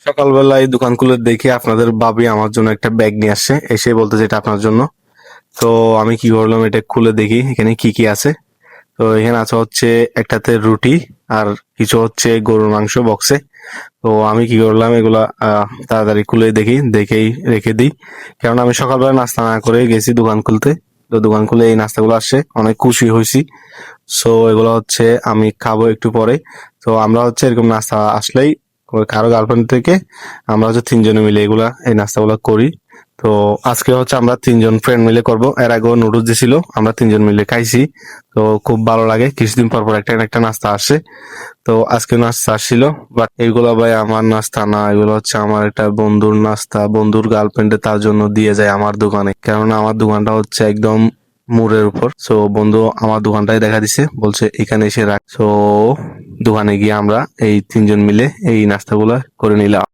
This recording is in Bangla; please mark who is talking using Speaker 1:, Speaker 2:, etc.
Speaker 1: সকালবেলায় দোকান খুলে দেখি আপনাদের ভাবি আমার জন্য একটা ব্যাগ নিয়ে আসছে, এসে বলতেছে এটা আপনার জন্য। তো আমি কি করলাম, এটা খুলে দেখি এখানে কি কি আছে। তো এখানে আছে হচ্ছে একটাতে রুটি আর কিছু হচ্ছে গরুর মাংস বক্সে। তো আমি কি করলাম, এগুলা তাড়াতাড়ি খুলে দেখি, দেখেই রেখে দিই। কারণ আমি সকালবেলা নাস্তা না করে গেছি দোকান খুলতে। তো দোকান খুলে এই নাস্তাগুলো আসছে, অনেক খুশি হয়েছি। সো এগুলো হচ্ছে আমি খাবো একটু পরে। তো আমরা হচ্ছে এরকম নাস্তা আসলেই কারো গার্লফ্রেন্ড থেকে আমরা হচ্ছে তিনজনে মিলে এগুলা এই নাস্তাগুলো করি। তো আজকে হচ্ছে আমরা তিনজন ফ্রেন্ড মিলে করব। এর আগেও নুডলস দিছিল, আমরা তিনজন মিলে খাইছি। তো খুব ভালো লাগে, কিছুদিন পর পর একটা না একটা নাস্তা আসে। তো আজকে নাস্তা আসছিল, বাট এগুলো ভাই আমার নাস্তা না, এগুলো হচ্ছে আমার একটা বন্ধুর নাস্তা। বন্ধুর গার্লফ্রেন্ডে তার জন্য দিয়ে যায় আমার দোকানে, কেননা আমার দোকানটা হচ্ছে একদম মোড়ের উপর। সো বন্ধু আমার দোকানটাই দেখা দিছে, বলছে এখানে এসে রাখ। সো দোকানে গিয়ে আমরা এই তিনজন মিলে এই নাস্তাগুলা করে নিলাম।